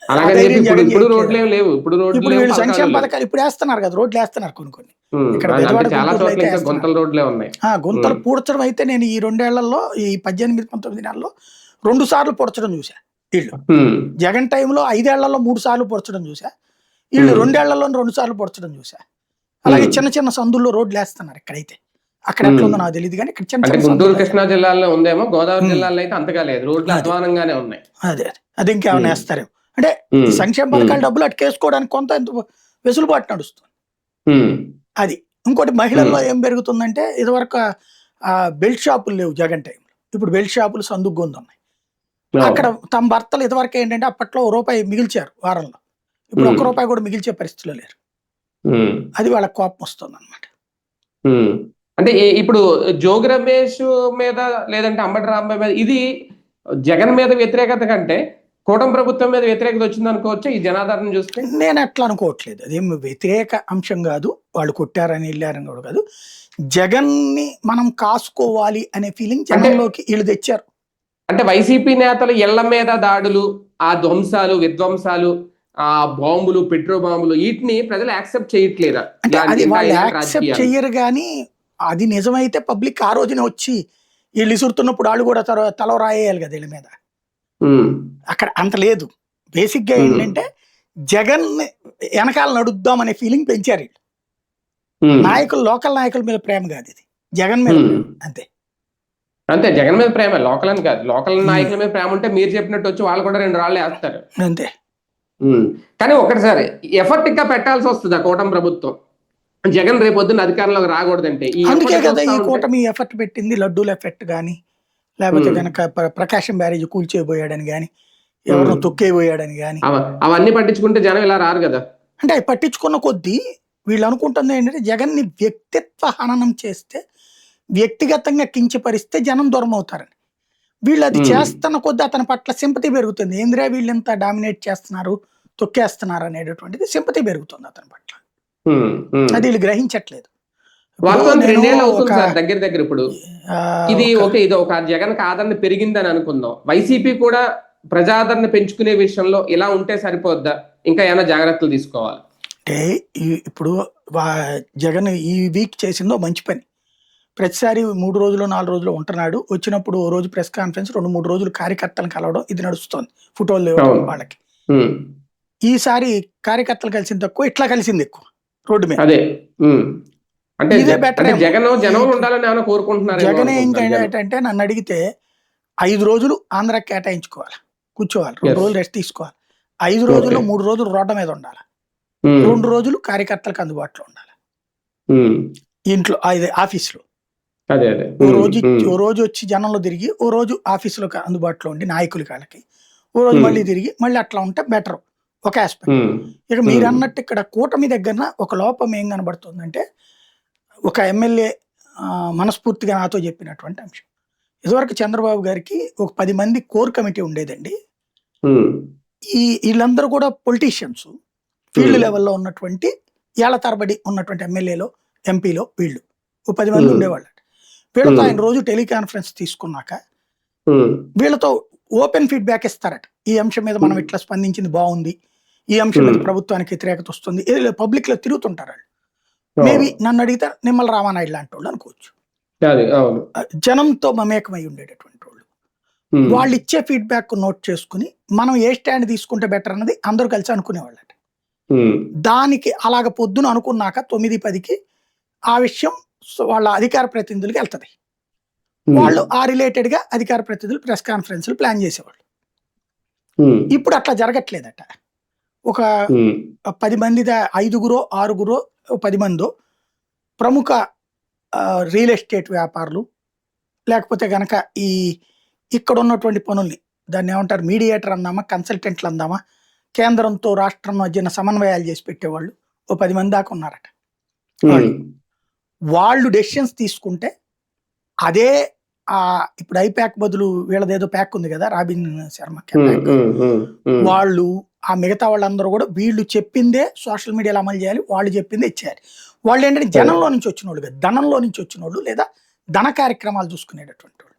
ఆ అలాగని ధైర్యం చెప్పి జగన్ ఇప్పుడు చేయట్లేదు. రోడ్లేం లేవు. ఇప్పుడు ఇప్పుడు వీళ్ళు సంక్షేమ పథకాలు లేవు. పథకాలు ఇప్పుడు వేస్తున్నారు కదా, రోడ్లు వేస్తున్నారు కొన్ని. ఇక్కడ అంటే బెజవాడ చాలా గుంటూరులో చోట్ల అయితే ఇంకా వేస్తున్నారు. గుంతల రోడ్లే ఉన్నాయి. గుంతలు పూడ్చడం అయితే నేను ఈ 2 ఏళ్లలో, ఈ 18-19 నెలల్లో 2 సార్లు పొడచడం చూసా. వీళ్ళు జగన్ టైంలో 5 ఏళ్లలో 3 సార్లు పొడచడం చూసా. వీళ్ళు 2 ఏళ్లలో 2 సార్లు పొడచడం చూసా. అలాగే చిన్న చిన్న సందుల్లో రోడ్లు వేస్తున్నారు. ఇక్కడైతే అక్కడ ఎట్లా ఉందో నాకు తెలియదు కానీ ఇక్కడ చిన్న అంటే చిన్న గుంటూరు సందుల్లో కృష్ణా జిల్లాలో ఉందేమో, గోదావరి జిల్లాలో అయితే అంతగా లేదు. రోడ్లు అధ్వానంగానే ఉన్నాయి. అది ఇంకేమైనా వేస్తారేమో. అంటే ఈ సంక్షేమ పథకాల డబ్బులు అటు కేసుకోవడానికి కొంత వెసులుబాటు నడుస్తుంది. అది ఇంకోటి, మహిళల్లో ఏం పెరుగుతుందంటే ఇదివరకు బెల్ట్ షాపులు లేవు జగన్ టైంలో, ఇప్పుడు బెల్ట్ షాపులు సందుగ్గొందున్నాయి. అక్కడ తమ భర్తలు ఇదివరకు ఏంటంటే అప్పట్లో ₹1 మిగిల్చారు వారంలో, ఇప్పుడు ₹1 కూడా మిగిల్చే పరిస్థితిలో లేరు. అది వాళ్ళకి కోపం వస్తుంది అనమాట. అంటే ఇప్పుడు జోగి రమేష్ మీద లేదంటే అంబటి రాంబాబు మీద ఇది జగన్ మీద వ్యతిరేకత కంటే కూటమి ప్రభుత్వం మీద వ్యతిరేకత వచ్చింది అనుకోవచ్చు ఈ జనాదరణ చూస్తే. నేను అట్లా అనుకోవట్లేదు, అదేం వ్యతిరేక అంశం కాదు, వాళ్ళు కొట్టారని వెళ్ళారని కూడా కాదు. జగన్ ని మనం కాసుకోవాలి అనే ఫీలింగ్ జనంలోకి వీళ్ళు తెచ్చారు. అంటే వైసీపీ నేతలు ఇళ్ల మీద దాడులు, ఆ ధ్వంసాలు, విధ్వంసాలు, ఆ బాంబులు, పెట్రో బాంబులు, వీటిని ప్రజలు యాక్సెప్ట్ చేయట్లేదా? అంటే అది వాళ్ళు యాక్సెప్ట్ చెయ్యరు కానీ అది నిజమైతే పబ్లిక్ ఆ రోజునే వచ్చి వీళ్ళు ఇసురుతున్నప్పుడు వాళ్ళు కూడా తల రాయేయాలి కదా వీళ్ళ మీద. అక్కడ అంత లేదు. బేసిక్ గా ఏంటంటే జగన్ వెనకాల నడుద్దాం అనే ఫీలింగ్ పెంచారు వీళ్ళు. నాయకులు, లోకల్ నాయకుల మీద ప్రేమ కాదు, ఇది జగన్ మీద అంతే. అంతే, జగన్ మీద ప్రేమ, లోకల్ అని కాదు. లోకల్ నాయకుల మీద ప్రేమ ఉంటే మీరు చెప్పినట్టు వచ్చి వాళ్ళు కూడా 2 రాళ్ళు వేస్తారు అంతే. కానీ ఒకటిసారి ఎఫర్ట్ ఇంకా పెట్టాల్సి వస్తుంది ఆ కూటమి ప్రభుత్వం. జగన్ రేపొద్దున అధికారంలోకి రాకూడదంటే. అందుకే కదా ఈ కూటమి ఎఫర్ట్ పెట్టింది, లడ్డూల ఎఫెక్ట్ కానీ, లేకపోతే కనుక ప్రకాశం బ్యారేజ్ కూల్చేయబోయాడని కానీ, ఎవరినో తొక్కేయబోయాడని కానీ, అవన్నీ పట్టించుకుంటే జనం ఇలా రారు కదా. అంటే అవి పట్టించుకున్న కొద్దీ వీళ్ళు అనుకుంటుంది ఏంటంటే జగన్ ని వ్యక్తిత్వ హననం చేస్తే, వ్యక్తిగతంగా కించపరిస్తే జనం దూరం అవుతారని. వీళ్ళు అది చేస్తున్న కొద్దీ అతని పట్ల సింపతి పెరుగుతుంది. ఏంద్రా వీళ్ళు ఎంత డామినేట్ చేస్తున్నారు, తొక్కేస్తున్నారు అనేటటువంటిది సింపతి పెరుగుతుంది అతని పట్ల. అది వీళ్ళు గ్రహించట్లేదు. దగ్గర దగ్గర ఇప్పుడు ఇది ఒక జగన్ ఆదరణ పెరిగిందని అనుకుందాం. వైసీపీ కూడా ప్రజాదరణ పెంచుకునే విషయంలో ఇలా ఉంటే సరిపోద్దా, ఇంకా ఏమైనా జాగ్రత్తలు తీసుకోవాలి? అంటే ఇప్పుడు జగన్ ఈ వీక్ చేసిందో మంచి పని. ప్రతిసారి 3 రోజులు 4 రోజులు ఉంటున్నాడు, వచ్చినప్పుడు ఓ రోజు ప్రెస్ కాన్ఫరెన్స్, 2-3 రోజులు కార్యకర్తలను కలవడం, ఇది నడుస్తుంది. ఫోటోలు లేవు వాళ్ళకి. ఈసారి కార్యకర్తలు కలిసింది తక్కువ, ఇట్లా కలిసింది ఎక్కువ రోడ్డు మీద. అంటే జగన్ ఉండాలని ఏమైనా కోరుకుంటున్నారు. జగన్ ఏంటంటే నన్ను అడిగితే 5 రోజులు ఆంధ్ర కేటాయించుకోవాలి, కూర్చోవాలి, 2 రోజులు రెస్ట్ తీసుకోవాలి, 5 రోజుల్లో 3 రోజులు రోడ్డు మీద ఉండాలి, 2 రోజులు కార్యకర్తలకు అందుబాటులో ఉండాలి, ఇంట్లో ఆఫీసులో ఓ రోజు వచ్చి జనంలో తిరిగి, ఓ రోజు ఆఫీసులో అందుబాటులో ఉండి నాయకుల కాళ్ళకి, ఓ రోజు మళ్ళీ తిరిగి మళ్ళీ అట్లా ఉంటే బెటర్ ఒక ఆస్పెక్ట్. ఇక మీరు అన్నట్టు ఇక్కడ కూటమి దగ్గర ఒక లోపం ఏం కనబడుతుందంటే, ఒక ఎమ్మెల్యే మనస్ఫూర్తిగా నాతో చెప్పినటువంటి అంశం, ఇదివరకు చంద్రబాబు గారికి ఒక 10 మంది కోర్ కమిటీ ఉండేదండి. వీళ్ళందరూ కూడా పొలిటీషియన్స్, ఫీల్డ్ లెవెల్లో ఉన్నటువంటి ఏళ్ల తరబడి ఉన్నటువంటి ఎమ్మెల్యేలో, ఎంపీలో వీళ్ళు ఓ 10 మంది ఉండేవాళ్ళు. వీళ్ళతో ఆయన రోజు టెలికాన్ఫరెన్స్ తీసుకున్నాక వీళ్ళతో ఓపెన్ ఫీడ్బ్యాక్ ఇస్తారట. ఈ అంశం మీద మనం ఇట్లా స్పందించింది బాగుంది, ఈ అంశం మీద ప్రభుత్వానికి వ్యతిరేకత వస్తుంది, పబ్లిక్ లో తిరుగుతుంటారు వాళ్ళు. మేబీ నన్ను అడిగితే నిమ్మల రామానాయుడు లాంటి వాళ్ళు అనుకోవచ్చు, జనంతో మమేకమై ఉండేటటువంటి వాళ్ళు. వాళ్ళు ఇచ్చే ఫీడ్బ్యాక్ నోట్ చేసుకుని మనం ఏ స్టాండ్ తీసుకుంటే బెటర్ అన్నది అందరూ కలిసి అనుకునేవాళ్ళట. దానికి అలాగ పొద్దున అనుకున్నాక 9-10కి ఆ విషయం వాళ్ళ అధికార ప్రతినిధులకి వెళ్తుంది. వాళ్ళు ఆ రిలేటెడ్ గా అధికార ప్రతినిధులు ప్రెస్ కాన్ఫరెన్స్లు ప్లాన్ చేసేవాళ్ళు. ఇప్పుడు అట్లా జరగట్లేదట. ఒక 10 మంది 5గురో 6గురో 10 మందో ప్రముఖ రియల్ ఎస్టేట్ వ్యాపారులు, లేకపోతే గనక ఇక్కడ ఉన్నటువంటి పనుల్ని దాన్ని ఏమంటారు, మీడియేటర్ అందామా, కన్సల్టెంట్లు అందామా, కేంద్రంతో రాష్ట్రం మధ్యన సమన్వయాలు చేసి పెట్టేవాళ్ళు ఓ 10 మంది దాకా ఉన్నారట. వాళ్ళు డెసిషన్స్ తీసుకుంటే అదే ఇప్పుడు ఐప్యాక్ బదులు వీళ్ళదేదో ప్యాక్ ఉంది కదా, రాబిన్ శర్మ వాళ్ళు, ఆ మిగతా వాళ్ళందరూ కూడా వీళ్ళు చెప్పిందే సోషల్ మీడియాలో అమలు చేయాలి, వాళ్ళు చెప్పిందే ఇచ్చేయాలి. వాళ్ళు ఏంటంటే జనంలో నుంచి వచ్చిన వాళ్ళు కదా, ధనంలో నుంచి వచ్చిన వాళ్ళు లేదా ధన కార్యక్రమాలు చూసుకునేటటువంటి వాళ్ళు.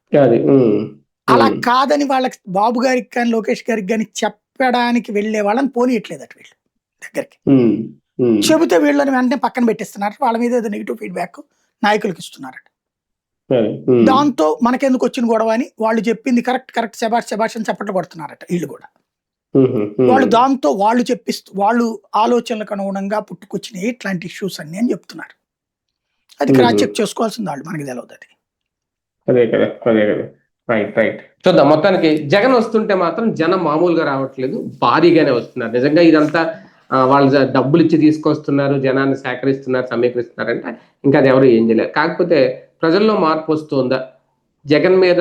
అలా కాదని వాళ్ళకి బాబు గారికి కానీ లోకేష్ గారికి కానీ చెప్పడానికి వెళ్ళే వాళ్ళని పోనీయట్లేదట వీళ్ళు దగ్గరికి. చెబితే వీళ్ళని వెంటనే పక్కన పెట్టిస్తున్నారు, వాళ్ళ మీద ఏదో నెగిటివ్ ఫీడ్బ్యాక్ నాయకులకు ఇస్తున్నారట. దాంతో మనకెందుకు వచ్చిన గొడవ అని వాళ్ళు చెప్పింది కరెక్ట్ శబాష్ అని చప్పట్లు పడుతున్నారట వీళ్ళు కూడా. వాళ్ళు దాంతో వాళ్ళు చెప్పిస్తూ వాళ్ళు ఆలోచనలకు అనుగుణంగా పుట్టుకొచ్చినాయి ఇట్లాంటి ఇష్యూస్ అన్ని అని చెప్తున్నారు. అది క్రాస్ చెక్ చేసుకోవాల్సింది వాళ్ళు, మనకి తెలియదు అది. అదే కదా. రైట్ చూద్దాం. మొత్తానికి జగన్ వస్తుంటే మాత్రం జనం మామూలుగా రావట్లేదు, భారీగానే వస్తున్నారు. నిజంగా ఇదంతా వాళ్ళు డబ్బులు ఇచ్చి తీసుకొస్తున్నారు, జనాన్ని సేకరిస్తున్నారు, సమీకరిస్తున్నారంటే ఇంకా అది ఎవరు ఏం చేయలేరు. కాకపోతే ప్రజల్లో మార్పు వస్తుందా, జగన్ మీద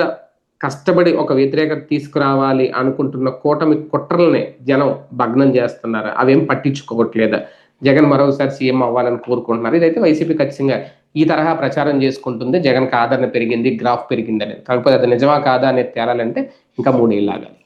కష్టపడి ఒక వ్యతిరేకత తీసుకురావాలి అనుకుంటున్న కూటమి కుట్రల్ని జనం భగ్నం చేస్తున్నారు, అవేం పట్టించుకోవట్లేదా, జగన్ మరోసారి సీఎం అవ్వాలని కోరుకుంటున్నారు. ఇదైతే వైసీపీ ఖచ్చితంగా ఈ తరహా ప్రచారం చేసుకుంటుంది, జగన్ ఆదరణ పెరిగింది, గ్రాఫ్ పెరిగింది అనేది. కాకపోతే అది నిజమా కాదా అనేది తేలాలంటే ఇంకా 3 ఏళ్ళు ఆగాలి.